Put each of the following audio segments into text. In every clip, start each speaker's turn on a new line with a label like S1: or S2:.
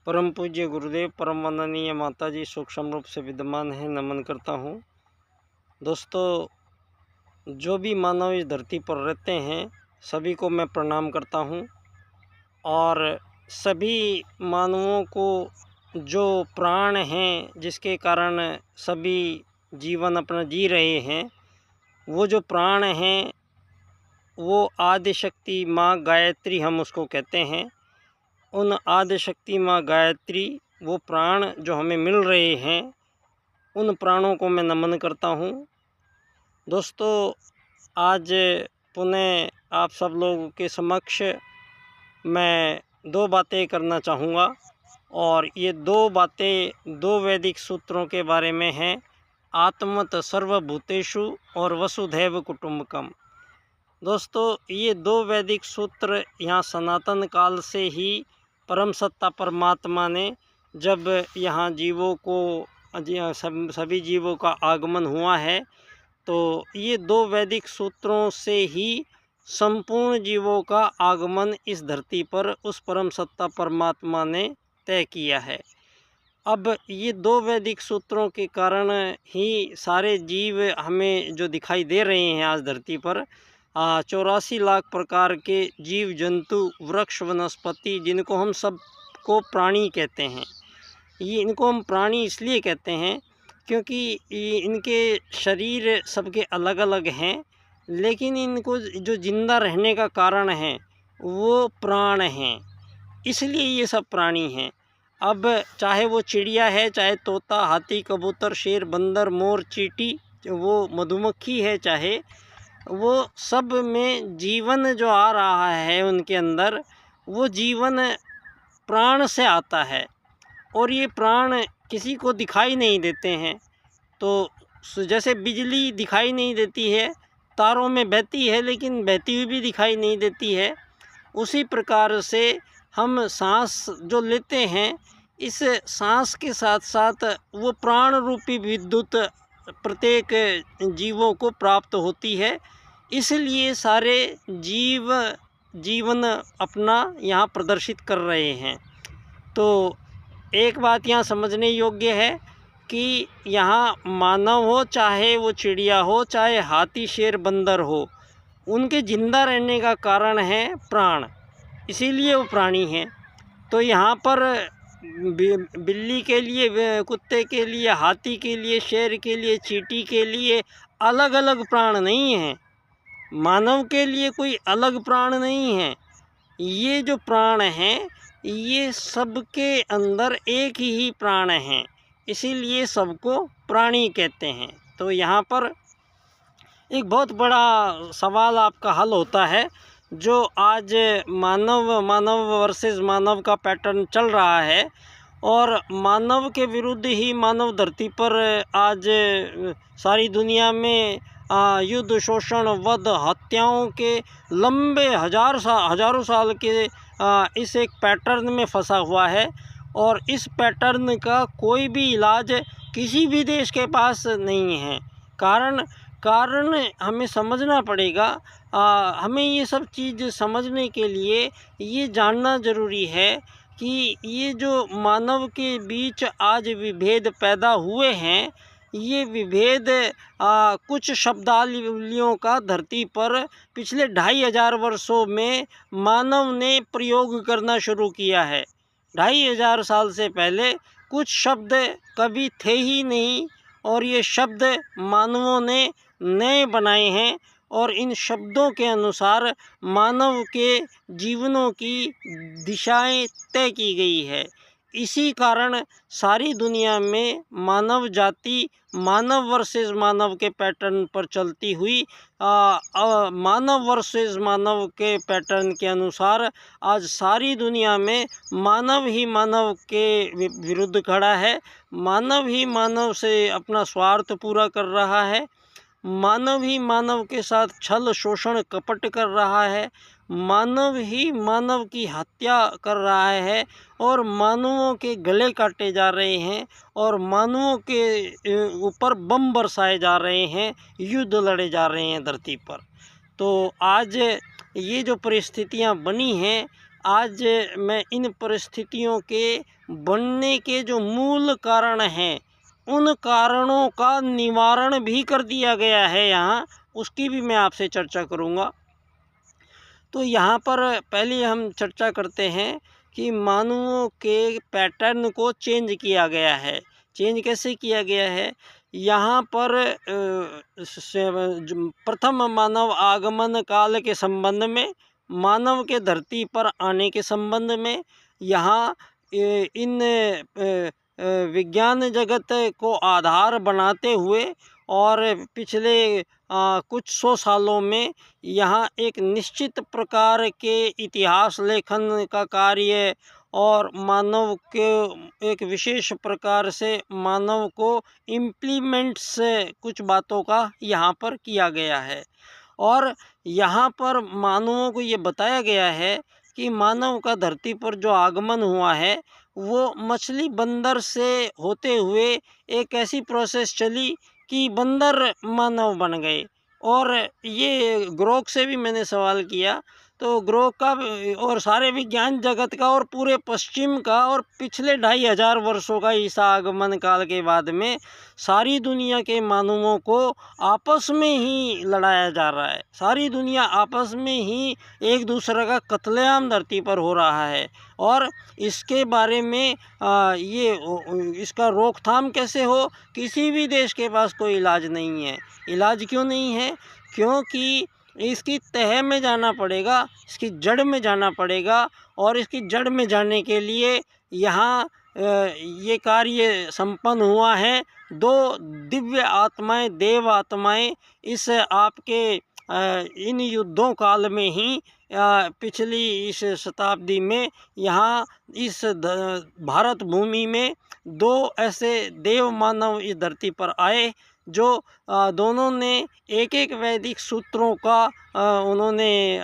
S1: परम पूज्य गुरुदेव परम वंदनीय माता जी सूक्ष्म रूप से विद्यमान है, नमन करता हूँ। दोस्तों, जो भी मानव इस धरती पर रहते हैं सभी को मैं प्रणाम करता हूँ और सभी मानवों को जो प्राण हैं जिसके कारण सभी जीवन अपना जी रहे हैं, वो जो प्राण हैं वो आदि शक्ति माँ गायत्री हम उसको कहते हैं। उन आदि शक्ति माँ गायत्री, वो प्राण जो हमें मिल रहे हैं, उन प्राणों को मैं नमन करता हूँ। दोस्तों, आज पुनः आप सब लोगों के समक्ष मैं दो बातें करना चाहूँगा और ये दो बातें दो वैदिक सूत्रों के बारे में हैं। आत्मत सर्वभूतेषु और वसुधैव कुटुम्बकम। दोस्तों, ये दो वैदिक सूत्र यहाँ सनातन काल से ही परम सत्ता परमात्मा ने जब यहाँ जीवों को सभी जीवों का आगमन हुआ है, तो ये दो वैदिक सूत्रों से ही संपूर्ण जीवों का आगमन इस धरती पर उस परम सत्ता परमात्मा ने तय किया है। अब ये दो वैदिक सूत्रों के कारण ही सारे जीव हमें जो दिखाई दे रहे हैं आज धरती पर, 84 लाख प्रकार के जीव जंतु वृक्ष वनस्पति, जिनको हम सबको प्राणी कहते हैं। ये इनको हम प्राणी इसलिए कहते हैं क्योंकि इनके शरीर सबके अलग अलग हैं, लेकिन इनको जो जिंदा रहने का कारण है वो प्राण हैं, इसलिए ये सब प्राणी हैं। अब चाहे वो चिड़िया है, चाहे तोता, हाथी, कबूतर, शेर, बंदर, मोर, चींटी, वो मधुमक्खी है, चाहे वो सब में जीवन जो आ रहा है उनके अंदर, वो जीवन प्राण से आता है और ये प्राण किसी को दिखाई नहीं देते हैं। तो जैसे बिजली दिखाई नहीं देती है, तारों में बहती है लेकिन बहती हुई भी दिखाई नहीं देती है, उसी प्रकार से हम सांस जो लेते हैं, इस सांस के साथ साथ वो प्राण रूपी विद्युत प्रत्येक जीवों को प्राप्त होती है। इसलिए सारे जीव जीवन अपना यहाँ प्रदर्शित कर रहे हैं। तो एक बात यहाँ समझने योग्य है कि यहाँ मानव हो, चाहे वो चिड़िया हो, चाहे हाथी, शेर, बंदर हो, उनके जिंदा रहने का कारण है प्राण, इसीलिए वो प्राणी हैं। तो यहाँ पर बिल्ली के लिए, कुत्ते के लिए, हाथी के लिए, शेर के लिए, चींटी के लिए अलग अलग प्राण नहीं हैं। मानव के लिए कोई अलग प्राण नहीं है। ये जो प्राण हैं ये सबके अंदर एक ही प्राण हैं, इसीलिए सबको प्राणी कहते हैं। तो यहाँ पर एक बहुत बड़ा सवाल आपका हल होता है, जो आज मानव वर्सेस मानव का पैटर्न चल रहा है और मानव के विरुद्ध ही मानव धरती पर आज सारी दुनिया में युद्ध, शोषण, वध, हत्याओं के लंबे हजारों साल के इस एक पैटर्न में फंसा हुआ है और इस पैटर्न का कोई भी इलाज किसी भी देश के पास नहीं है। कारण हमें समझना पड़ेगा। हमें ये सब चीज़ समझने के लिए ये जानना ज़रूरी है कि ये जो मानव के बीच आज विभेद पैदा हुए हैं, ये विभेद कुछ शब्दावलियों का धरती पर पिछले 2500 वर्षों में मानव ने प्रयोग करना शुरू किया है। 2500 साल से पहले कुछ शब्द कभी थे ही नहीं और ये शब्द मानवों ने नए बनाए हैं और इन शब्दों के अनुसार मानव के जीवनों की दिशाएं तय की गई है। इसी कारण सारी दुनिया में मानव जाति मानव वर्सेस मानव के पैटर्न पर चलती हुई मानव वर्सेस मानव के पैटर्न के अनुसार आज सारी दुनिया में मानव ही मानव के विरुद्ध खड़ा है। मानव ही मानव से अपना स्वार्थ पूरा कर रहा है। मानव ही मानव के साथ छल, शोषण, कपट कर रहा है। मानव ही मानव की हत्या कर रहा है और मानवों के गले काटे जा रहे हैं और मानवों के ऊपर बम बरसाए जा रहे हैं, युद्ध लड़े जा रहे हैं धरती पर। तो आज ये जो परिस्थितियां बनी हैं, आज मैं इन परिस्थितियों के बनने के जो मूल कारण हैं, उन कारणों का निवारण भी कर दिया गया है यहाँ, उसकी भी मैं आपसे चर्चा करूँगा। तो यहाँ पर पहले हम चर्चा करते हैं कि मानवों के पैटर्न को चेंज किया गया है। चेंज कैसे किया गया है? यहाँ पर प्रथम मानव आगमन काल के संबंध में, मानव के धरती पर आने के संबंध में, यहाँ इन विज्ञान जगत को आधार बनाते हुए और पिछले कुछ 100 सालों में यहाँ एक निश्चित प्रकार के इतिहास लेखन का कार्य और मानव के एक विशेष प्रकार से मानव को इम्प्लीमेंट्स कुछ बातों का यहाँ पर किया गया है। और यहाँ पर मानवों को ये बताया गया है कि मानव का धरती पर जो आगमन हुआ है वो मछली बंदर से होते हुए एक ऐसी प्रोसेस चली कि बंदर मानव बन गए। और ये ग्रोक से भी मैंने सवाल किया, तो ग्रोक का और सारे विज्ञान जगत का और पूरे पश्चिम का और पिछले 2500 वर्षों का ईसा आगमन काल के बाद में सारी दुनिया के मानवों को आपस में ही लड़ाया जा रहा है। सारी दुनिया आपस में ही एक दूसरे का कत्लेआम धरती पर हो रहा है। और इसके बारे में इसका रोकथाम कैसे हो, किसी भी देश के पास कोई इलाज नहीं है। इलाज क्यों नहीं है? क्योंकि इसकी तह में जाना पड़ेगा, इसकी जड़ में जाना पड़ेगा। और इसकी जड़ में जाने के लिए यहाँ ये कार्य संपन्न हुआ है। 2 दिव्य आत्माएं, देव आत्माएं इस आपके इन युद्धों काल में ही पिछली इस शताब्दी में यहाँ इस भारत भूमि में 2 ऐसे देव मानव इस धरती पर आए जो दोनों ने एक वैदिक सूत्रों का उन्होंने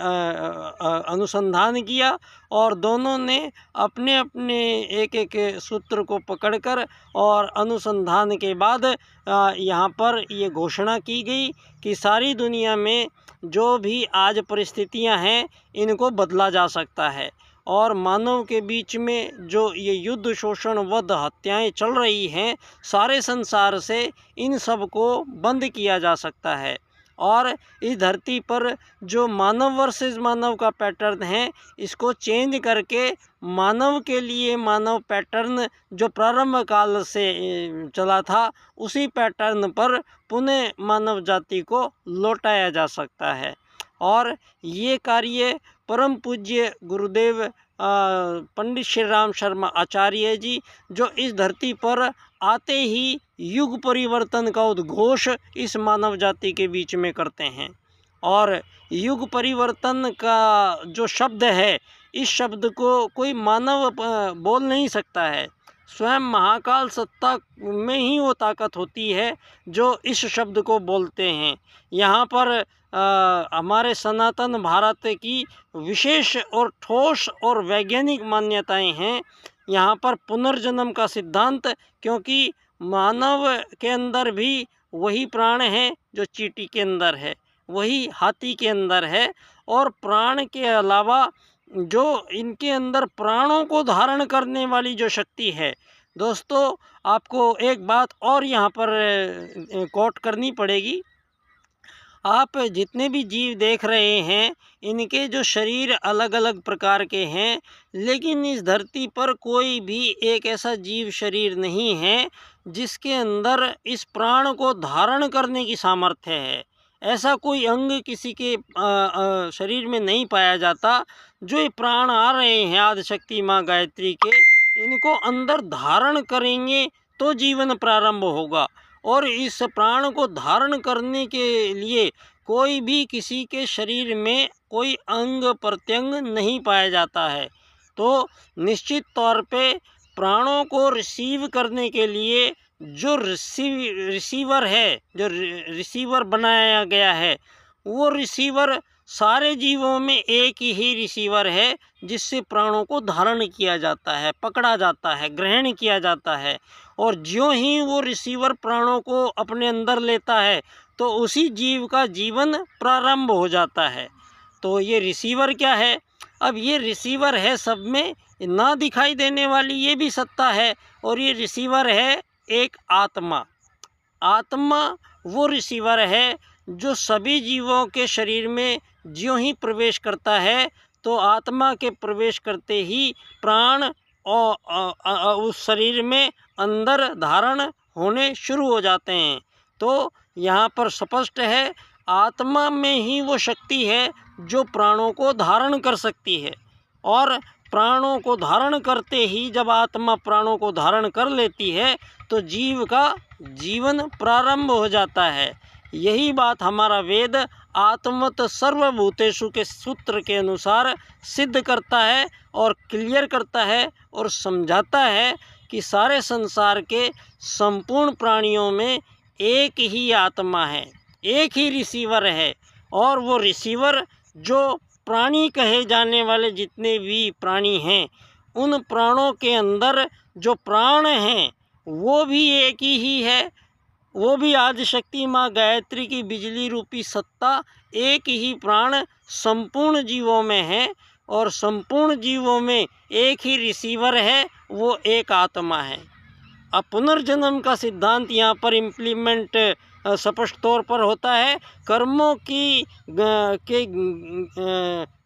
S1: अनुसंधान किया और दोनों ने अपने अपने एक सूत्र को पकड़कर और अनुसंधान के बाद यहाँ पर ये घोषणा की गई कि सारी दुनिया में जो भी आज परिस्थितियाँ हैं इनको बदला जा सकता है। और मानव के बीच में जो ये युद्ध, शोषण, वध, हत्याएं चल रही हैं, सारे संसार से इन सब को बंद किया जा सकता है। और इस धरती पर जो मानव वर्सेस मानव का पैटर्न है, इसको चेंज करके मानव के लिए मानव पैटर्न जो प्रारंभ काल से चला था, उसी पैटर्न पर पुनः मानव जाति को लौटाया जा सकता है। और ये कार्य परम पूज्य गुरुदेव पंडित श्री राम शर्मा आचार्य जी, जो इस धरती पर आते ही युग परिवर्तन का उद्घोष इस मानव जाति के बीच में करते हैं। और युग परिवर्तन का जो शब्द है, इस शब्द को कोई मानव बोल नहीं सकता है। स्वयं महाकाल सत्ता में ही वो ताकत होती है जो इस शब्द को बोलते हैं। यहाँ पर हमारे सनातन भारत की विशेष और ठोस और वैज्ञानिक मान्यताएं हैं। यहाँ पर पुनर्जन्म का सिद्धांत, क्योंकि मानव के अंदर भी वही प्राण है जो चींटी के अंदर है, वही हाथी के अंदर है। और प्राण के अलावा जो इनके अंदर प्राणों को धारण करने वाली जो शक्ति है, दोस्तों आपको एक बात और यहाँ पर कोट करनी पड़ेगी। आप जितने भी जीव देख रहे हैं, इनके जो शरीर अलग अलग प्रकार के हैं, लेकिन इस धरती पर कोई भी एक ऐसा जीव शरीर नहीं है जिसके अंदर इस प्राण को धारण करने की सामर्थ्य है। ऐसा कोई अंग किसी के शरीर में नहीं पाया जाता। जो ये प्राण आ रहे हैं आदिशक्ति माँ गायत्री के, इनको अंदर धारण करेंगे तो जीवन प्रारंभ होगा। और इस प्राण को धारण करने के लिए कोई भी किसी के शरीर में कोई अंग प्रत्यंग नहीं पाया जाता है। तो निश्चित तौर पे प्राणों को रिसीव करने के लिए जो रिसीवर है, जो रिसीवर बनाया गया है, वो रिसीवर सारे जीवों में एक ही रिसीवर है जिससे प्राणों को धारण किया जाता है, पकड़ा जाता है, ग्रहण किया जाता है। और ज्यों ही वो रिसीवर प्राणों को अपने अंदर लेता है तो उसी जीव का जीवन प्रारंभ हो जाता है। तो ये रिसीवर क्या है? अब ये रिसीवर है सब में, ना दिखाई देने वाली ये भी सत्ता है, और ये रिसीवर है एक आत्मा। आत्मा वो रिसीवर है जो सभी जीवों के शरीर में ज्यों ही प्रवेश करता है तो आत्मा के प्रवेश करते ही प्राण और उस शरीर में अंदर धारण होने शुरू हो जाते हैं। तो यहाँ पर स्पष्ट है, आत्मा में ही वो शक्ति है जो प्राणों को धारण कर सकती है, और प्राणों को धारण करते ही जब आत्मा प्राणों को धारण कर लेती है तो जीव का जीवन प्रारंभ हो जाता है। यही बात हमारा वेद आत्मत सर्वभूतेषु के सूत्र के अनुसार सिद्ध करता है और क्लियर करता है और समझाता है कि सारे संसार के संपूर्ण प्राणियों में एक ही आत्मा है, एक ही रिसीवर है। और वो रिसीवर जो प्राणी कहे जाने वाले जितने भी प्राणी हैं, उन प्राणों के अंदर जो प्राण हैं वो भी एक ही है। वो भी आदिशक्ति माँ गायत्री की बिजली रूपी सत्ता, एक ही प्राण संपूर्ण जीवों में है, और संपूर्ण जीवों में एक ही रिसीवर है, वो एक आत्मा है। अब पुनर्जन्म का सिद्धांत यहाँ पर इम्प्लीमेंट स्पष्ट तौर पर होता है। कर्मों की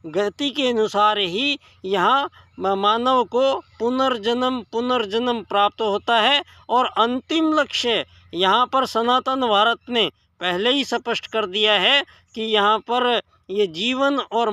S1: गति के अनुसार ही यहाँ मानव को पुनर्जन्म प्राप्त होता है, और अंतिम लक्ष्य यहाँ पर सनातन भारत ने पहले ही स्पष्ट कर दिया है कि यहाँ पर ये जीवन और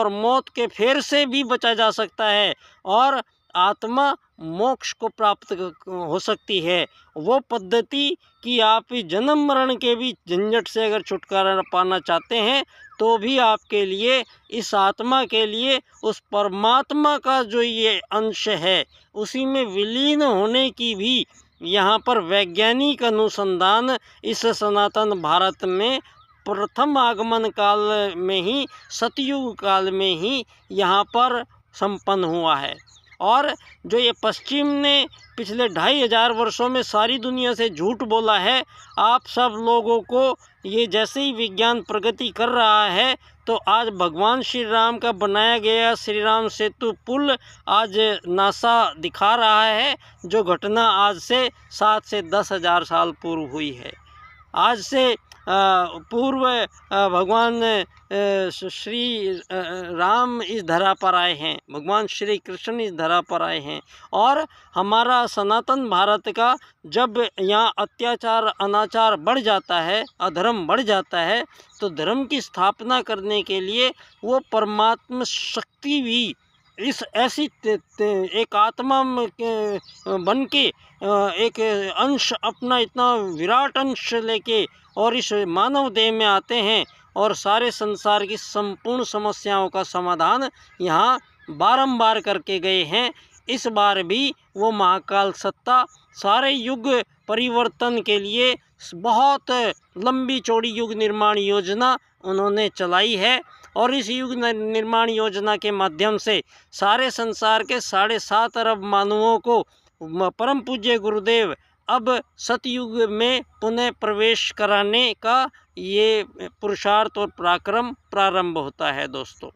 S1: मौत के फेर से भी बचा जा सकता है, और आत्मा मोक्ष को प्राप्त हो सकती है। वो पद्धति कि आप जन्म मरण के भी झंझट से अगर छुटकारा पाना चाहते हैं तो भी आपके लिए, इस आत्मा के लिए, उस परमात्मा का जो ये अंश है उसी में विलीन होने की भी यहाँ पर वैज्ञानिक अनुसंधान इस सनातन भारत में प्रथम आगमन काल में ही, सतयुग काल में ही यहाँ पर संपन्न हुआ है। और जो ये पश्चिम ने पिछले 2500 वर्षों में सारी दुनिया से झूठ बोला है, आप सब लोगों को ये जैसे ही विज्ञान प्रगति कर रहा है तो आज भगवान श्री राम का बनाया गया श्री राम सेतु पुल आज नासा दिखा रहा है, जो घटना आज से 7 से 10,000 साल पूर्व हुई है। आज से पूर्व भगवान श्री राम इस धरा पर आए हैं, भगवान श्री कृष्ण इस धरा पर आए हैं। और हमारा सनातन भारत का जब यहाँ अत्याचार अनाचार बढ़ जाता है, अधर्म बढ़ जाता है, तो धर्म की स्थापना करने के लिए वो परमात्मा शक्ति भी इस ऐसी एक आत्मा बन के एक अंश अपना इतना विराट अंश लेके और इस मानव देह में आते हैं, और सारे संसार की संपूर्ण समस्याओं का समाधान यहाँ बारंबार करके गए हैं। इस बार भी वो महाकाल सत्ता सारे युग परिवर्तन के लिए बहुत लंबी चौड़ी युग निर्माण योजना उन्होंने चलाई है, और इस युग निर्माण योजना के माध्यम से सारे संसार के 7.5 अरब मानवों को परम पूज्य गुरुदेव अब सतयुग में पुनः प्रवेश कराने का ये पुरुषार्थ और पराक्रम प्रारंभ होता है। दोस्तों,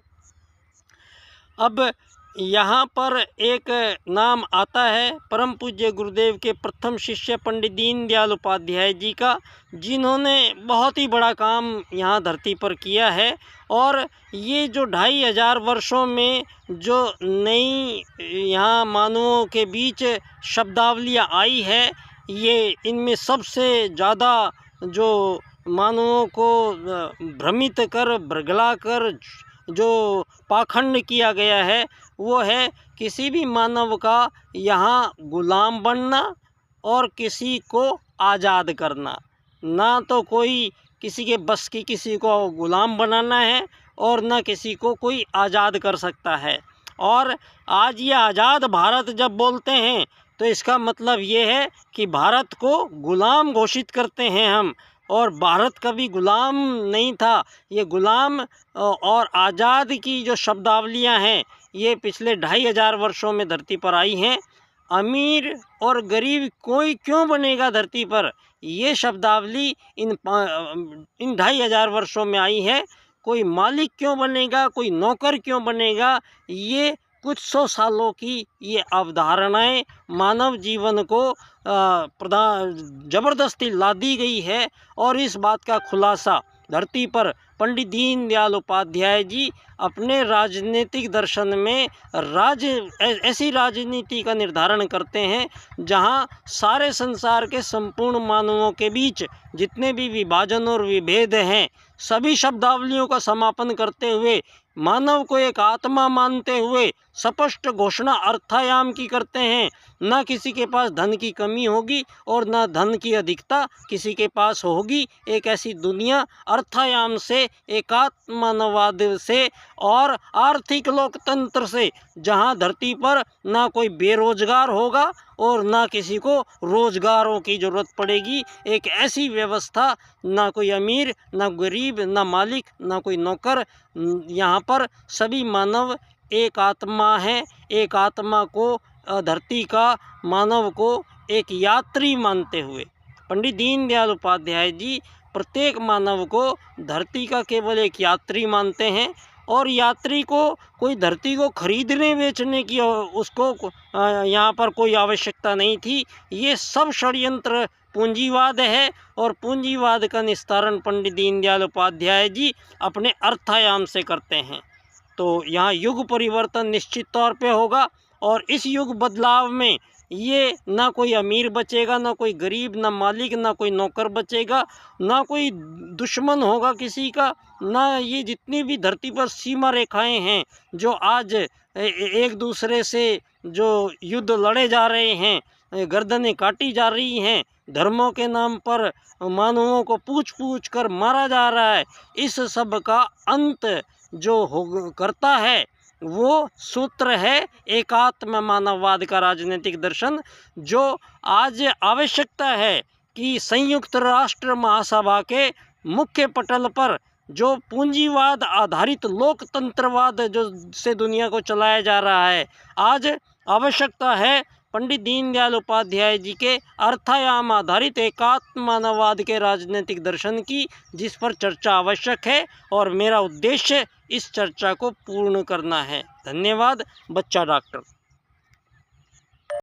S1: अब यहाँ पर एक नाम आता है परम पूज्य गुरुदेव के प्रथम शिष्य पंडित दीनदयाल उपाध्याय जी का, जिन्होंने बहुत ही बड़ा काम यहाँ धरती पर किया है। और ये जो 2500 वर्षों में जो नई यहाँ मानवों के बीच शब्दावलियाँ आई है, ये इनमें सबसे ज़्यादा जो मानवों को भ्रमित कर भ्रगला कर जो पाखंड किया गया है वो है किसी भी मानव का यहाँ गुलाम बनना और किसी को आज़ाद करना। ना तो कोई किसी के बस की किसी को गुलाम बनाना है और ना किसी को कोई आज़ाद कर सकता है। और आज ये आज़ाद भारत जब बोलते हैं तो इसका मतलब ये है कि भारत को गुलाम घोषित करते हैं हम, और भारत कभी गुलाम नहीं था। ये गुलाम और आज़ाद की जो शब्दावलियां हैं ये पिछले 2500 वर्षों में धरती पर आई हैं। अमीर और गरीब कोई क्यों बनेगा धरती पर, ये शब्दावली इन 2500 वर्षों में आई है। कोई मालिक क्यों बनेगा, कोई नौकर क्यों बनेगा, ये कुछ 100 सालों की ये अवधारणाएं मानव जीवन को ज़बरदस्ती ला दी गई है। और इस बात का खुलासा धरती पर पंडित दीनदयाल उपाध्याय जी अपने राजनीतिक दर्शन में ऐसी राजनीति का निर्धारण करते हैं जहां सारे संसार के संपूर्ण मानवों के बीच जितने भी विभाजन और विभेद हैं सभी शब्दावलियों का समापन करते हुए मानव को एक आत्मा मानते हुए स्पष्ट घोषणा अर्थायाम की करते हैं। न किसी के पास धन की कमी होगी और न धन की अधिकता किसी के पास होगी। एक ऐसी दुनिया अर्थायाम से, एकात्मवाद से और आर्थिक लोकतंत्र से जहां धरती पर ना कोई बेरोजगार होगा और ना किसी को रोजगारों की ज़रूरत पड़ेगी। एक ऐसी व्यवस्था, ना कोई अमीर, ना गरीब, ना मालिक, ना कोई नौकर, यहाँ पर सभी मानव एक आत्मा है। एक आत्मा को, धरती का मानव को एक यात्री मानते हुए पंडित दीनदयाल उपाध्याय जी प्रत्येक मानव को धरती का केवल एक यात्री मानते हैं। और यात्री को कोई धरती को खरीदने बेचने की उसको यहाँ पर कोई आवश्यकता नहीं थी। ये सब षड्यंत्र पूंजीवाद है और पूंजीवाद का निस्तारण पंडित दीनदयाल उपाध्याय जी अपने अर्थायाम से करते हैं। तो यहाँ युग परिवर्तन निश्चित तौर पे होगा और इस युग बदलाव में ये ना कोई अमीर बचेगा, ना कोई गरीब, ना मालिक, ना कोई नौकर बचेगा, ना कोई दुश्मन होगा किसी का, ना ये जितनी भी धरती पर सीमा रेखाएं हैं जो आज एक दूसरे से जो युद्ध लड़े जा रहे हैं, गर्दनें काटी जा रही हैं, धर्मों के नाम पर मानवों को पूछ पूछ कर मारा जा रहा है, इस सब का अंत जो करता है वो सूत्र है एकात्म मानववाद का राजनीतिक दर्शन। जो आज आवश्यकता है कि संयुक्त राष्ट्र महासभा के मुख्य पटल पर जो पूंजीवाद आधारित लोकतंत्रवाद जो से दुनिया को चलाया जा रहा है, आज आवश्यकता है पंडित दीनदयाल उपाध्याय जी के अर्थायाम आधारित एकात्म मानववाद के राजनीतिक दर्शन की, जिस पर चर्चा आवश्यक है और मेरा उद्देश्य इस चर्चा को पूर्ण करना है। धन्यवाद। बच्चा डॉक्टर।